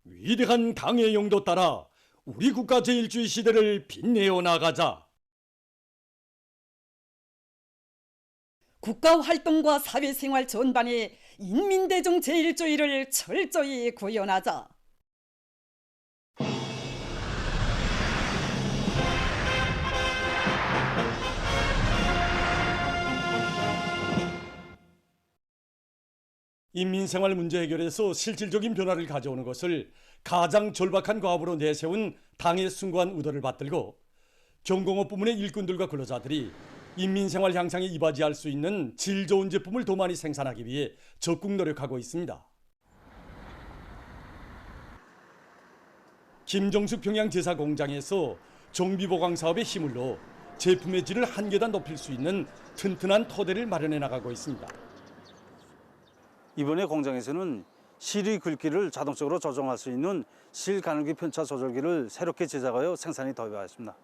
위대한 강의 용도 따라 우리 국가 제1주의 시대를 빛내어 나가자. 국가 활동과 사회생활 전반에 인민대중 제1주의를 철저히 구현하자. 인민생활 문제 해결에서 실질적인 변화를 가져오는 것을 가장 절박한 과업으로 내세운 당의 숭고한 의도를 받들고 경공업 부문의 일꾼들과 근로자들이 인민생활 향상에 이바지할 수 있는 질 좋은 제품을 더 많이 생산하기 위해 적극 노력하고 있습니다. 김정숙 평양제사공장에서 정비보강 사업에 힘을 넣어 제품의 질을 한 계단 높일 수 있는 튼튼한 토대를 마련해 나가고 있습니다. 이번에 공장에서는 실이 굵기를 자동적으로 조정할 수 있는 실 가늘기 편차 조절기를 새롭게 제작하여 생산에 도입하였습니다.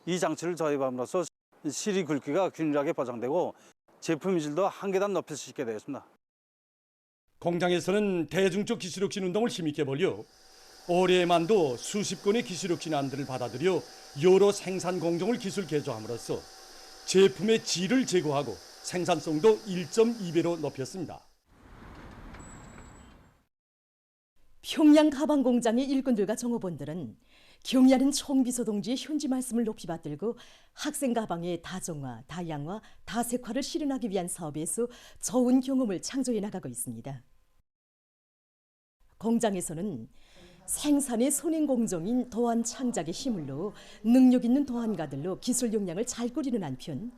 이 장치를 도입함으로써 실이 굵기가 균일하게 보장되고 제품의 질도 한 계단 높일 수 있게 되었습니다. 공장에서는 대중적 기술혁신 운동을 힘있게 벌여 올해만도 수십 건의 기술혁신 안들을 받아들여 여러 생산 공정을 기술 개조함으로써 제품의 질을 제고하고 생산성도 1.2배로 높였습니다. 평양 가방 공장의 일꾼들과 종업원들은 경의하는 총비서 동지의 현지 말씀을 높이 받들고 학생 가방의 다정화, 다양화, 다색화를 실현하기 위한 사업에서 좋은 경험을 창조해 나가고 있습니다. 공장에서는 생산의 선행 공정인 도안 창작에 힘을 넣어 능력 있는 도안가들로 기술 역량을 잘 꾸리는 한편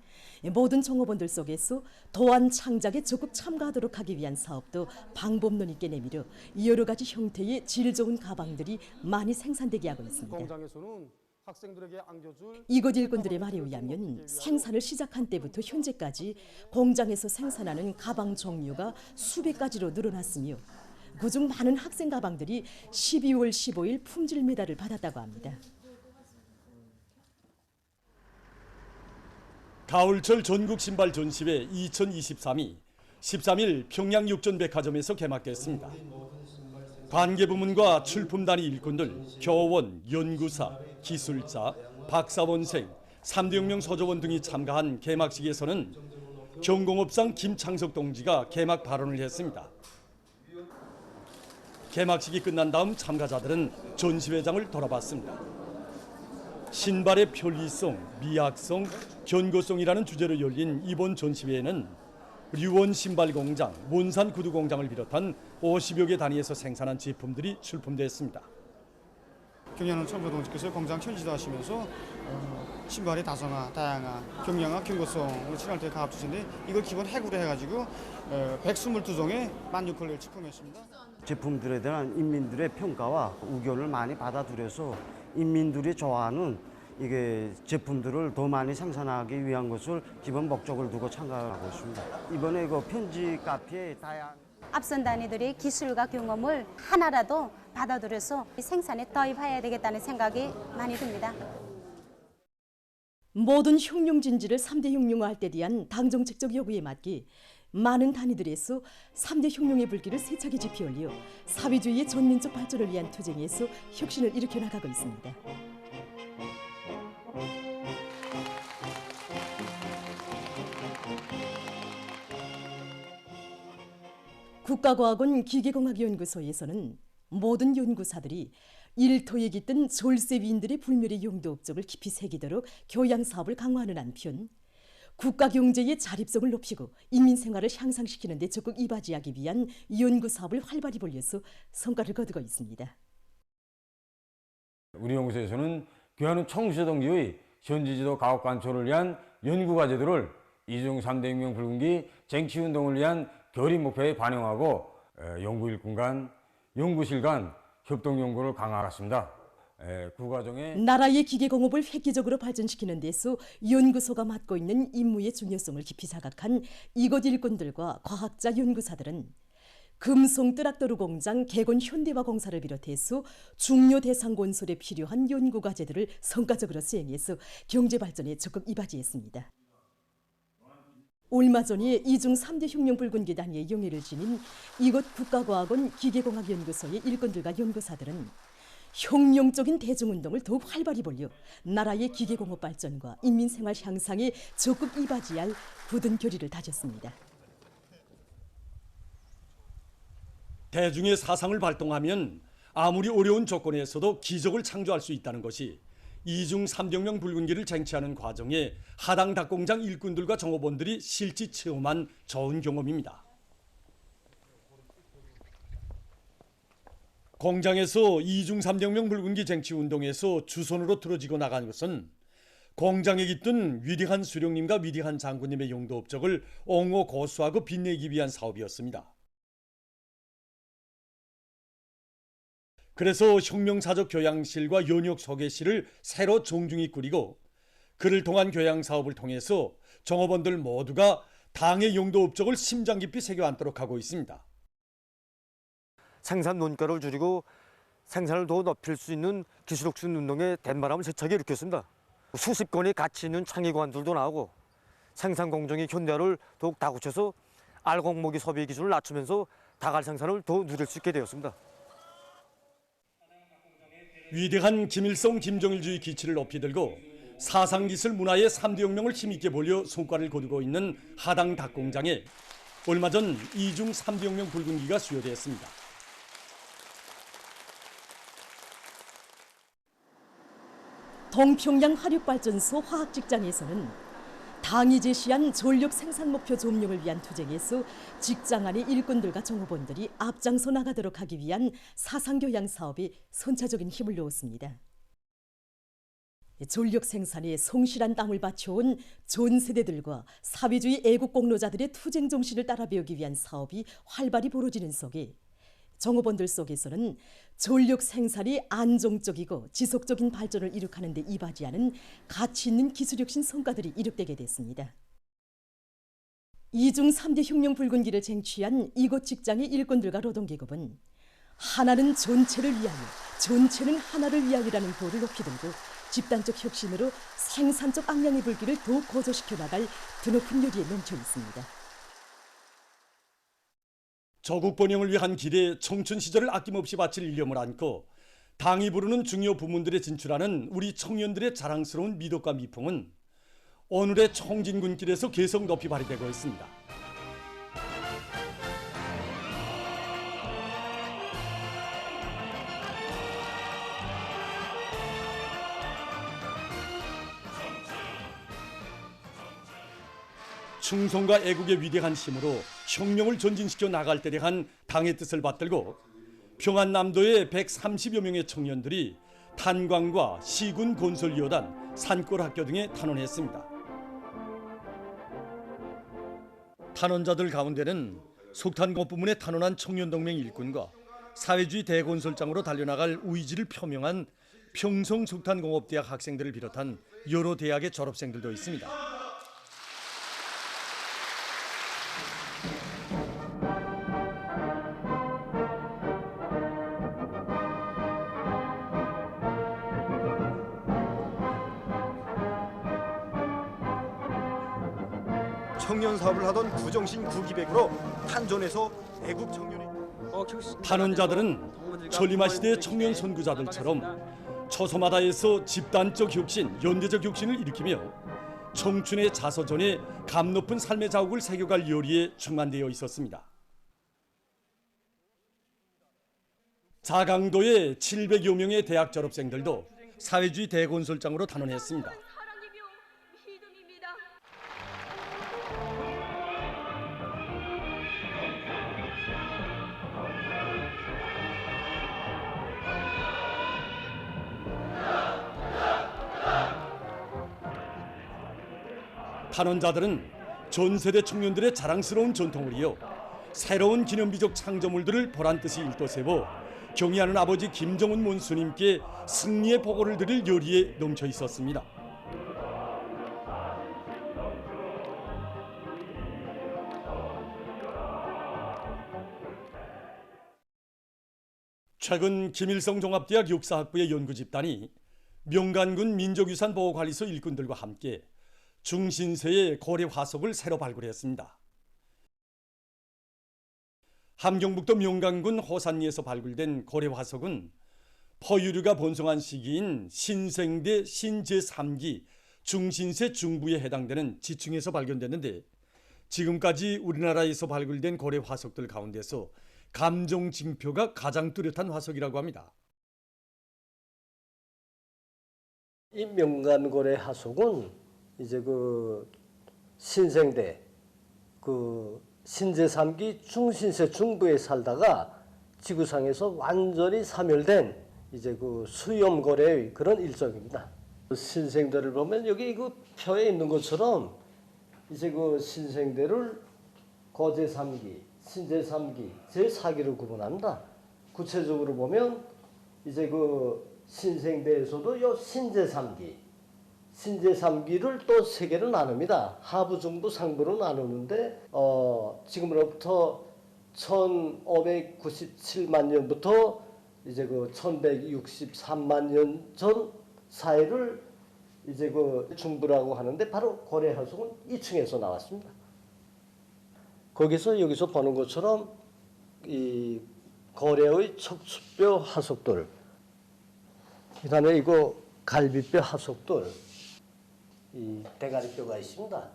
모든 종업원들 속에서 도안 창작에 적극 참가하도록 하기 위한 사업도 방법론 있게 내밀어 여러 가지 형태의 질 좋은 가방들이 많이 생산되게 하고 있습니다. 공장에서는 학생들에게 안겨줄 이곳 일꾼들의 말에 의하면 생산을 시작한 때부터 현재까지 공장에서 생산하는 가방 종류가 수백 가지로 늘어났으며 그중 많은 학생 가방들이 12월 15일 품질 메달을 받았다고 합니다. 가을철 전국 신발 전시회 2023이 13일 평양 육전백화점에서 개막됐습니다. 관계 부문과 출품단위 일꾼들, 교원, 연구사, 기술자, 박사원생, 3대 혁명 소조원 등이 참가한 개막식에서는 경공업상 김창석 동지가 개막 발언을 했습니다. 개막식이 끝난 다음 참가자들은 전시회장을 돌아봤습니다. 신발의 편리성, 미학성, 견고성이라는 주제로 열린 이번 전시회에는 류원 신발공장, 몬산 구두공장을 비롯한 50여 개 단위에서 생산한 제품들이 출품됐습니다. 경의하는 총비서동지께서 공장 천지도 하시면서 신발의 다성화, 다양화, 경량화, 견고성을 칠할 때 가압 주신데 이걸 기본 핵으로 해가지고 122종의 16,000을 출품했습니다. 제품들에 대한 인민들의 평가와 의견을 많이 받아들여서 인민들이 좋아하는 이게 제품들을 더 많이 생산하기 위한 것을 기본 목적을 두고 참가하고 있습니다. 이번에 그 편지 카페에 다양한 앞선 단위들이 기술과 경험을 하나라도 받아들여서 생산에 도입해야 되겠다는 생각이 많이 듭니다. 모든 혁명 진지를 3대 혁명화할 때 대한 당정책적 요구에 맞게 많은 단위들에서 3대 혁명의 불길을 세차게 지피 올려 사회주의의 전민족 발전을 위한 투쟁에서 혁신을 일으켜 나가고 있습니다. 국가과학원 기계공학연구소에서는 모든 연구사들이 일터에 깃든 졸세위인들의 불멸의 용도 업적을 깊이 새기도록 교양 사업을 강화하는 한편 국가 경제의 자립성을 높이고 인민 생활을 향상시키는 데 적극 이바지하기 위한 연구 사업을 활발히 벌여서 성과를 거두고 있습니다. 우리 연구소에서는 귀하는 총수제 동지의 현지지도 가옥 관초를 위한 연구 과제들을 이중 3대 혁명 불군기 쟁취운동을 위한 결의 목표에 반영하고 연구일꾼 간, 연구실 간 협동 연구를 강화하겠습니다. 그 과정에 나라의 기계공업을 획기적으로 발전시키는 데서 연구소가 맡고 있는 임무의 중요성을 깊이 자각한 이곳 일꾼들과 과학자 연구사들은 금송 뜨락도루 공장 개건 현대화 공사를 비롯해서 중요 대상 건설에 필요한 연구 과제들을 성과적으로 수행해서 경제 발전에 적극 이바지했습니다. 얼마 전에 이중 3대 혁명 붉은기 단위의 영예를 지닌 이곳 국가과학원 기계공학연구소의 일꾼들과 연구사들은 혁명적인 대중운동을 더욱 활발히 벌여 나라의 기계공업 발전과 인민생활 향상에 적극 이바지할 굳은 결의를 다졌습니다. 대중의 사상을 발동하면 아무리 어려운 조건에서도 기적을 창조할 수 있다는 것이 이중 3혁명 붉은기를 쟁취하는 과정에 하당 닭공장 일꾼들과 종업원들이 실제 체험한 좋은 경험입니다. 공장에서 이중 3혁명 붉은기 쟁취 운동에서 주선으로 틀어지고 나간 것은 공장에 깃든 위대한 수령님과 위대한 장군님의 용도 업적을 옹호 고수하고 빛내기 위한 사업이었습니다. 그래서 혁명사적 교양실과 연역 소개실을 새로 정중히 꾸리고 그를 통한 교양 사업을 통해서 종업원들 모두가 당의 용도 업적을 심장 깊이 새겨 안도록 하고 있습니다. 생산 논가를 줄이고 생산을 더 높일 수 있는 기술혁신 운동에 대마람을 세차게 일으켰습니다. 수십 건의 가치 있는 창의관들도 나오고 생산 공정의 현대화를 더욱 다구쳐서 알곡목이 소비 기준을 낮추면서 다갈 생산을 더 누릴 수 있게 되었습니다. 위대한 김일성 김정일주의 기치를 높이 들고 사상기술 문화의 3대 혁명을 힘있게 벌려 성과를 거두고 있는 하당 닭공장에 얼마 전 이중 3대 혁명 붉은기가 수여되었습니다. 동평양 화력발전소 화학직장에서는 당이 제시한 전력 생산 목표 점령을 위한 투쟁에서 직장 안의 일꾼들과 종업원들이 앞장서 나가도록 하기 위한 사상교양 사업에 선차적인 힘을 넣었습니다. 전력 생산에 성실한 땀을 바쳐온 전 세대들과 사회주의 애국 공로자들의 투쟁 정신을 따라 배우기 위한 사업이 활발히 벌어지는 속에 종업원들 속에서는 전력 생산이 안정적이고 지속적인 발전을 이룩하는 데 이바지하는 가치 있는 기술혁신 성과들이 이룩되게 됐습니다. 이중 3대 혁명 붉은기를 쟁취한 이곳 직장의 일꾼들과 노동계급은 하나는 전체를 위하여, 전체는 하나를 위하여라는 교를 높이 들고 집단적 혁신으로 생산적 악량의 불길을 더욱 고조시켜 나갈 드높은 열의에 넘쳐 있습니다. 조국 번영을 위한 길에 청춘 시절을 아낌없이 바칠 일념을 안고 당이 부르는 중요 부문들에 진출하는 우리 청년들의 자랑스러운 미덕과 미풍은 오늘의 총진군길에서 계속 높이 발휘되고 있습니다. 충성과 애국의 위대한 힘으로 혁명을 전진시켜 나갈 때에 한 당의 뜻을 받들고 평안남도의 130여 명의 청년들이 탄광과 시군 건설 2호단, 산골학교 등에 탄원했습니다. 탄원자들 가운데는 석탄공업 부문에 탄원한 청년동맹 일꾼과 사회주의 대건설장으로 달려나갈 의지를 표명한 평성석탄공업대학 학생들을 비롯한 여러 대학의 졸업생들도 있습니다. 청년 사업을 하던 구정신 구기백으로 탄존해서 애국 청년이 탄원자들은 천리마 시대의 청년 선구자들처럼 초소마다에서 집단적 혁신, 연대적 혁신을 일으키며 청춘의 자서전에 감 높은 삶의 자국을 새겨갈 열의에 충만되어 있었습니다. 자강도의 700여 명의 대학 졸업생들도 사회주의 대건설장으로 탄원했습니다. 탄원자들은 전 세대 청년들의 자랑스러운 전통을 이어 새로운 기념비적 창조물들을 보란듯이 일도세워 경의하는 아버지 김정은 문수님께 승리의 보고를 드릴 열의에 넘쳐 있었습니다. 최근 김일성 종합대학 역사학부의 연구집단이 명간군 민족유산보호관리소 일꾼들과 함께 중신세의 고래 화석을 새로 발굴했습니다. 함경북도 명강군 호산리에서 발굴된 고래 화석은 포유류가 번성한 시기인 신생대 신제3기 중신세 중부에 해당되는 지층에서 발견됐는데 지금까지 우리나라에서 발굴된 고래 화석들 가운데서 감정 징표가 가장 뚜렷한 화석이라고 합니다. 이 명간고래 화석은 이제 그 신생대 그 신제3기 중신세 중부에 살다가 지구상에서 완전히 사멸된 이제 그 수염고래의 그런 일종입니다. 신생대를 보면 여기 그 표에 있는 것처럼 이제 그 신생대를 고제3기, 신제3기, 제4기로 구분합니다. 구체적으로 보면 이제 그 신생대에서도 요 신제3기를 또 세 개로 나눕니다. 하부, 중부, 상부로 나누는데 지금으로부터 1597만 년부터 이제 그 1163만 년 전 사이를 이제 그 중부라고 하는데 바로 고래 화석은 2층에서 나왔습니다. 거기서 여기서 보는 것처럼 이 고래의 척추뼈 화석들, 그다음에 이거 갈비뼈 화석들, 이 대가리뼈가 있습니다.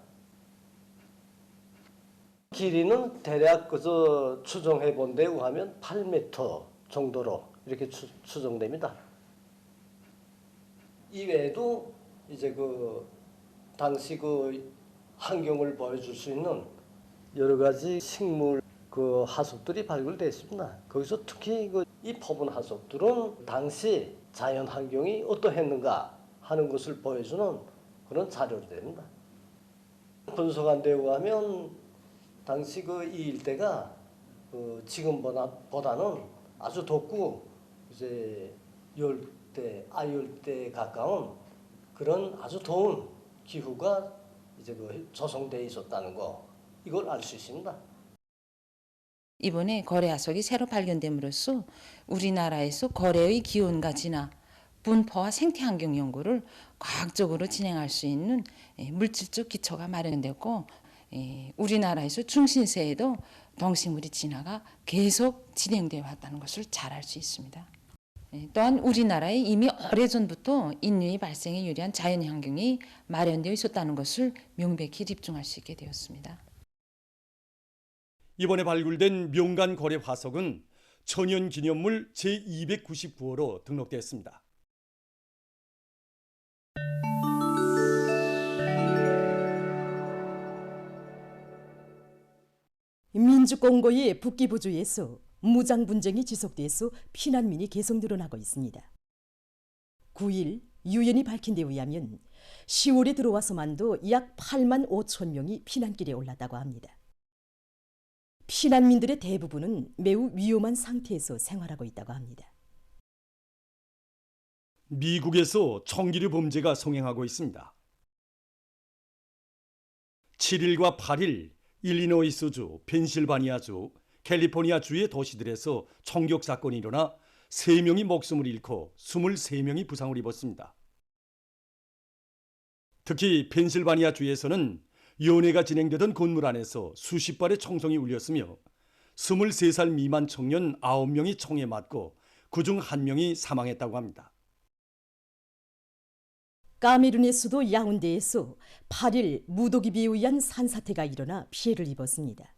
길이는 대략 그저 추정해 본 데 의하면 8m 정도로 이렇게 추정됩니다. 이외에도 이제 그 당시 그 환경을 보여줄 수 있는 여러 가지 식물 그 화석들이 발굴됐습니다. 거기서 특히 이 포분 화석들은 당시 자연 환경이 어떠했는가 하는 것을 보여주는 그런 자료로 됩니다. 분석한 데 의하면 당시 이 일대가 지금보다는 아주 덥고 이제 열대, 아열대에 가까운 그런 아주 더운 기후가 이제 조성되어 있었다는 거, 이걸 알 수 있습니다. 이번에 고래 화석이 새로 발견됨으로써 우리나라에서 고래의 기온과 진화, 분포와 생태 환경 연구를 과학적으로 진행할 수 있는 물질적 기초가 마련되고, 우리나라에서 중신세에도 동식물의 진화가 계속 진행되어 왔다는 것을 잘 알 수 있습니다. 또한 우리나라에 이미 오래전부터 인류의 발생에 유리한 자연 환경이 마련되어 있었다는 것을 명백히 입증할 수 있게 되었습니다. 이번에 발굴된 명간 고래 화석은 천연기념물 제299호로 등록됐습니다. 민주공고의 북기부주에서 무장 분쟁이 지속돼서 피난민이 계속 늘어나고 있습니다. 9일 유엔이 밝힌 데 의하면 10월에 들어와서만도 약 8만 5천 명이 피난길에 올랐다고 합니다. 피난민들의 대부분은 매우 위험한 상태에서 생활하고 있다고 합니다. 미국에서 총기류 범죄가 성행하고 있습니다. 7일과 8일 일리노이스주, 펜실바니아주, 캘리포니아주의 도시들에서 총격 사건이 일어나 3명이 목숨을 잃고 23명이 부상을 입었습니다. 특히 펜실바니아주에서는 연회가 진행되던 건물 안에서 수십 발의 총성이 울렸으며 23살 미만 청년 9명이 총에 맞고 그중 1명이 사망했다고 합니다. 까메룬의 수도 야운데에서 8일 무더기 비에 의한 산사태가 일어나 피해를 입었습니다.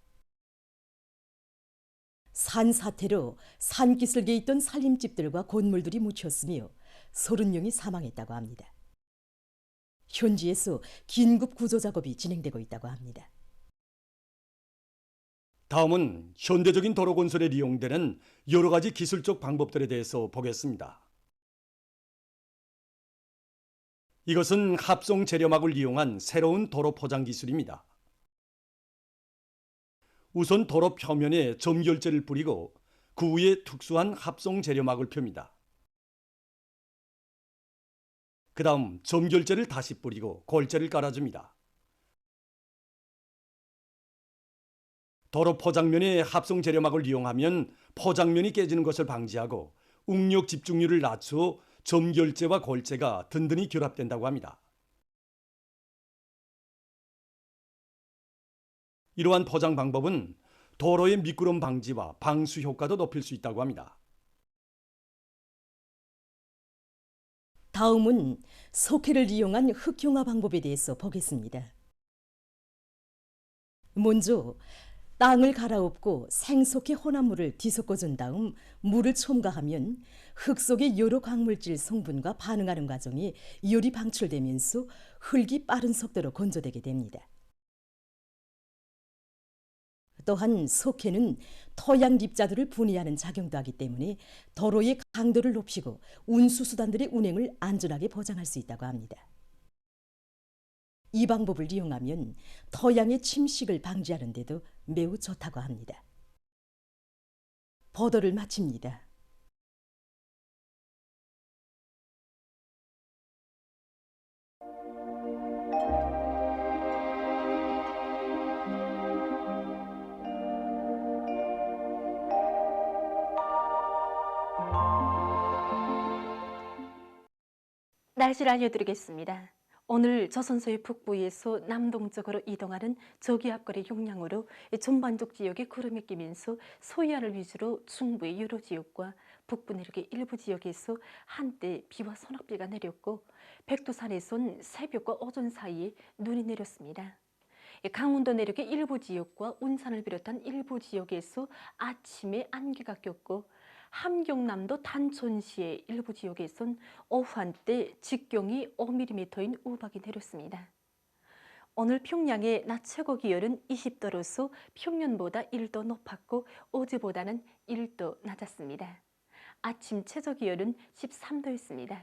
산사태로 산기슭에 있던 살림집들과 건물들이 묻혔으며 30명이 사망했다고 합니다. 현지에서 긴급 구조 작업이 진행되고 있다고 합니다. 다음은 현대적인 도로 건설에 이용되는 여러 가지 기술적 방법들에 대해서 보겠습니다. 이것은 합성 재료막을 이용한 새로운 도로 포장 기술입니다. 우선 도로 표면에 점결제를 뿌리고 그 위에 특수한 합성 재료막을 펴니다. 그 다음 점결제를 다시 뿌리고 골재를 깔아줍니다. 도로 포장면에 합성 재료막을 이용하면 포장면이 깨지는 것을 방지하고 응력 집중률을 낮추어 점결제와 골재가 든든히 결합된다고 합니다. 이러한 포장 방법은 도로의 미끄럼 방지와 방수 효과도 높일 수 있다고 합니다. 다음은 석회를 이용한 흙흉화 방법에 대해서 보겠습니다. 먼저 땅을 갈아엎고 생석회 혼합물을 뒤섞어준 다음 물을 첨가하면 흙 속의 여러 광물질 성분과 반응하는 과정이 열이 방출되면서 흙이 빠른 속도로 건조되게 됩니다. 또한 석회는 토양 입자들을 분해하는 작용도 하기 때문에 도로의 강도를 높이고 운수수단들의 운행을 안전하게 보장할 수 있다고 합니다. 이 방법을 이용하면 토양의 침식을 방지하는 데도 매우 좋다고 합니다. 보도를 마칩니다. 날씨를 알려드리겠습니다. 오늘 조선소의 북부에서 남동쪽으로 이동하는 저기압골의 영향으로 전반적 지역에 구름이 끼면서 서해안을 위주로 중부의 여러 지역과 북부 내륙의 일부 지역에서 한때 비와 소낙비가 내렸고 백두산에선 새벽과 오전 사이에 눈이 내렸습니다. 강원도 내륙의 일부 지역과 운산을 비롯한 일부 지역에서 아침에 안개가 꼈고 함경남도 단촌시의 일부 지역에선 오후 한때 직경이 5mm인 우박이 내렸습니다. 오늘 평양의 낮 최고 기온은 20도로서 평년보다 1도 높았고 어제보다는 1도 낮았습니다. 아침 최저 기온은 13도였습니다.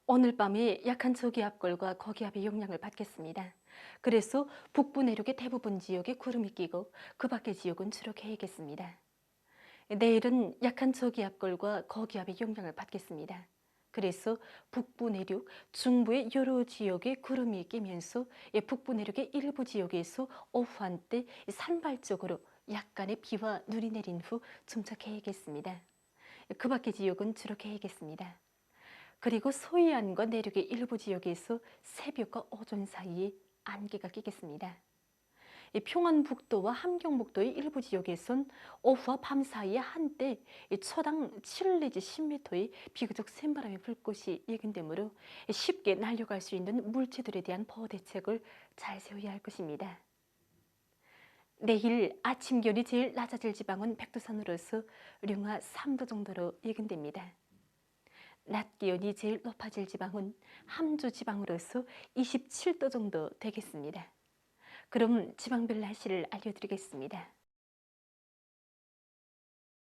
오늘 밤에 약한 저기압골과 고기압의 영향을 받겠습니다. 그래서 북부 내륙의 대부분 지역에 구름이 끼고 그 밖의 지역은 주로 개겠습니다. 내일은 약한 저기압골과 고기압의 영향을 받겠습니다. 그래서 북부 내륙, 중부의 여러 지역에 구름이 끼면서 북부 내륙의 일부 지역에서 오후 한때 산발적으로 약간의 비와 눈이 내린 후 점차 개겠습니다. 그 밖의 지역은 주로 개겠습니다. 그리고 서해안과 내륙의 일부 지역에서 새벽과 오전 사이에 안개가 끼겠습니다. 평안북도와 함경북도의 일부 지역에선 오후와 밤 사이에 한때 초당 7 내지 10m의 비교적 센 바람이 불 것이 예견되므로 쉽게 날려갈 수 있는 물체들에 대한 보호 대책을 잘 세워야 할 것입니다. 내일 아침 기온이 제일 낮아질 지방은 백두산으로서 령하 3도 정도로 예견됩니다. 낮 기온이 제일 높아질 지방은 함주 지방으로서 27도 정도 되겠습니다. 그럼 지방별 날씨를 알려드리겠습니다.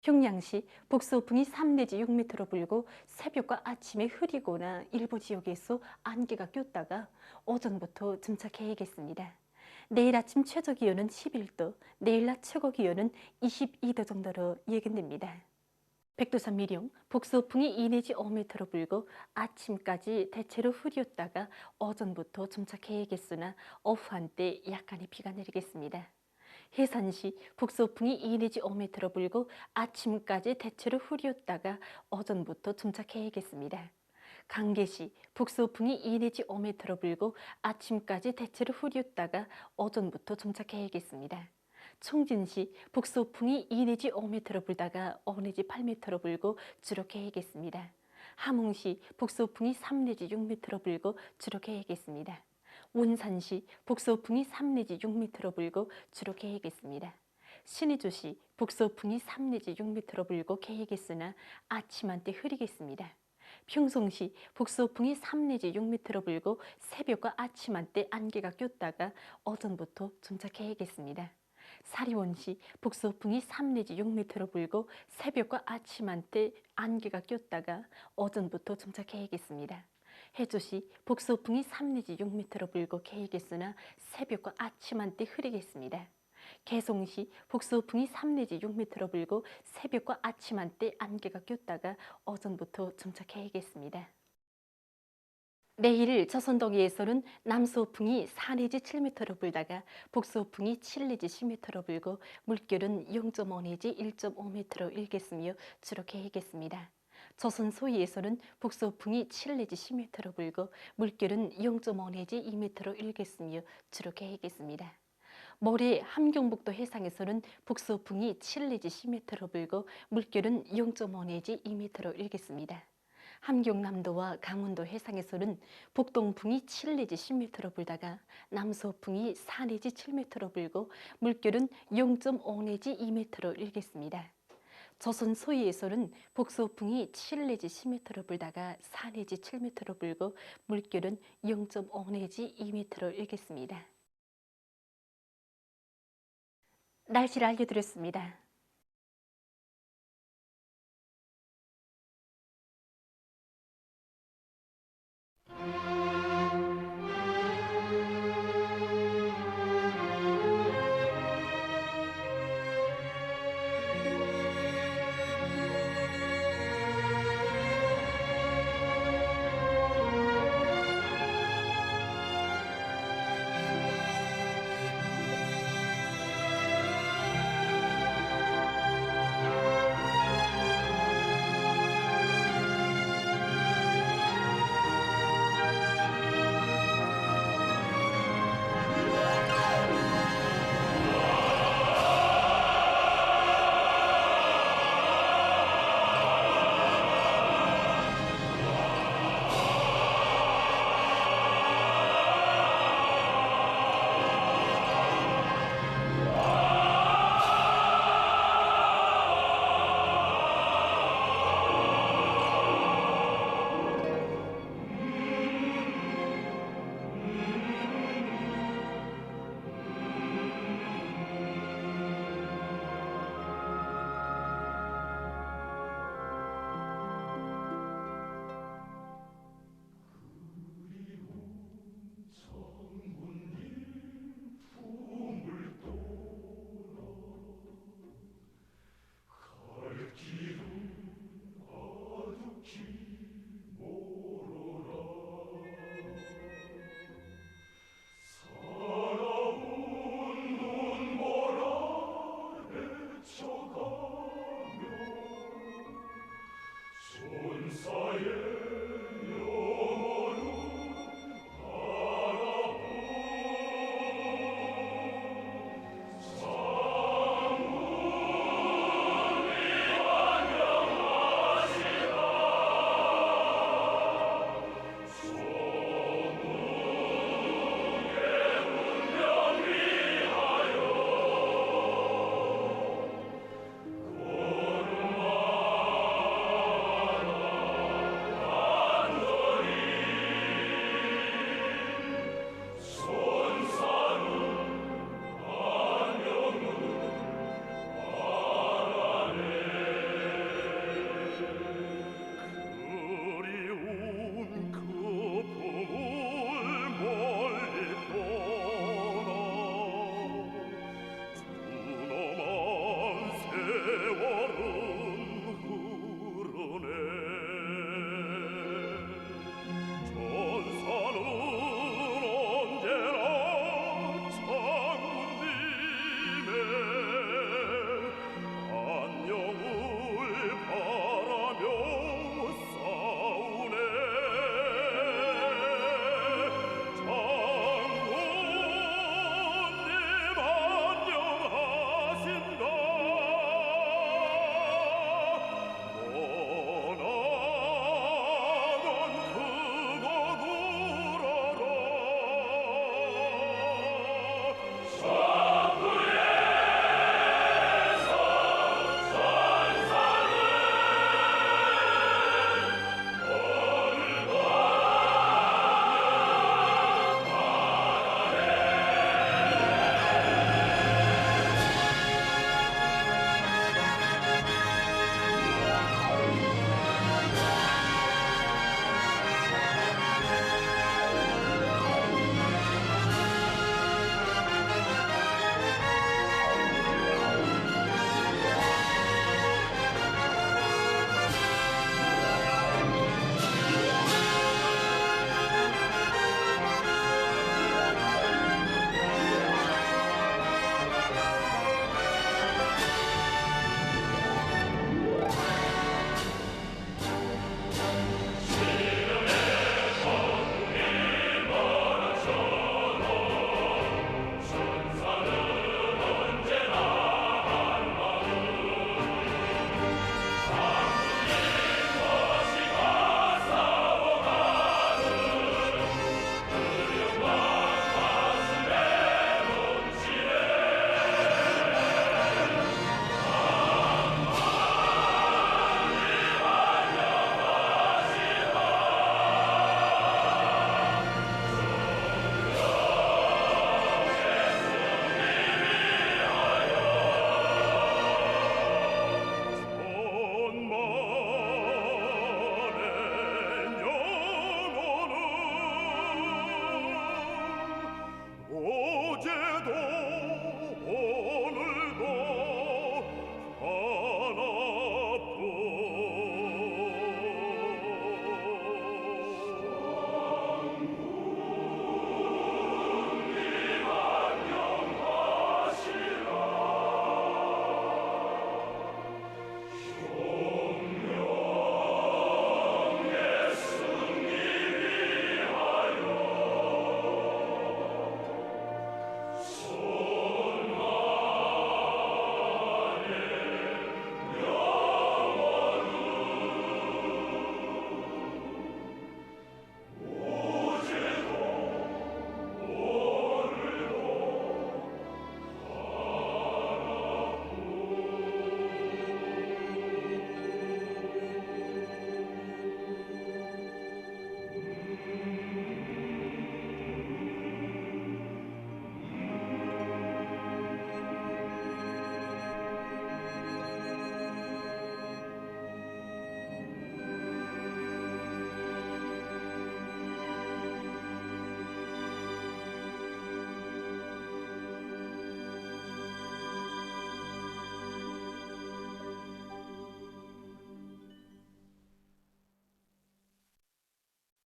평양시 북서풍이 3 내지 6m로 불고 새벽과 아침에 흐리거나 일부 지역에서 안개가 꼈다가 오전부터 점차 개겠습니다. 내일 아침 최저 기온은 11도, 내일 낮 최고 기온은 22도 정도로 예견됩니다. 백두산 미령, 북서풍이 2 내지 5m로 불고 아침까지 대체로 흐렸다가 오전부터 점차 개겠으나 오후 한때 약간의 비가 내리겠습니다. 해산시 북서풍이 2 내지 5m로 불고 아침까지 대체로 흐렸다가 오전부터 점차 개겠습니다. 강계시 북서풍이 2 내지 5m로 불고 아침까지 대체로 흐렸다가 오전부터 점차 개겠습니다. 청진시 북서풍이 2 내지 5m로 불다가 5 내지 8m로 불고 주로 개겠습니다. 함흥시 북서풍이 3 내지 6m로 불고 주로 개겠습니다. 원산시 북서풍이 3 내지 6m로 불고 주로 개겠습니다. 신의주시 북서풍이 3 내지 6m로 불고 개겠으나 아침 한때 흐리겠습니다. 평성시 북서풍이 3 내지 6m로 불고 새벽과 아침 한때 안개가 꼈다가 오전부터 점차 개겠습니다. 사리원시 북서풍이 3 내지 6m로 불고 새벽과 아침 한때 안개가 꼈다가 오전부터 점차 개겠습니다. 해주시 북서풍이 3 내지 6m로 불고 개겠으나 새벽과 아침 한때 흐리겠습니다. 개송시 북서풍이 3 내지 6m로 불고 새벽과 아침 한때 안개가 꼈다가 오전부터 점차 개겠습니다. 내일 조선동해에서는 남서풍이 4 내지 7m로 불다가 북서풍이 7 내지 10m로 불고 물결은 0.5 내지 1.5m로 일겠으며 주로 개겠습니다. 조선 소위에서는 북서풍이 7 내지 10m로 불고 물결은 0.5 내지 2m로 일겠으며 주로 개겠습니다. 모레 함경북도 해상에서는 북서풍이 7 내지 10m로 불고 물결은 0.5 내지 2m로 일겠습니다. 함경남도와 강원도 해상에서는 북동풍이 7 내지 10m로 불다가 남서풍이 4 내지 7m로 불고 물결은 0.5 내지 2m로 일겠습니다. 조선 소위에서는 북서풍이 7 내지 10m로 불다가 4 내지 7m로 불고 물결은 0.5 내지 2m로 일겠습니다. 날씨를 알려드렸습니다.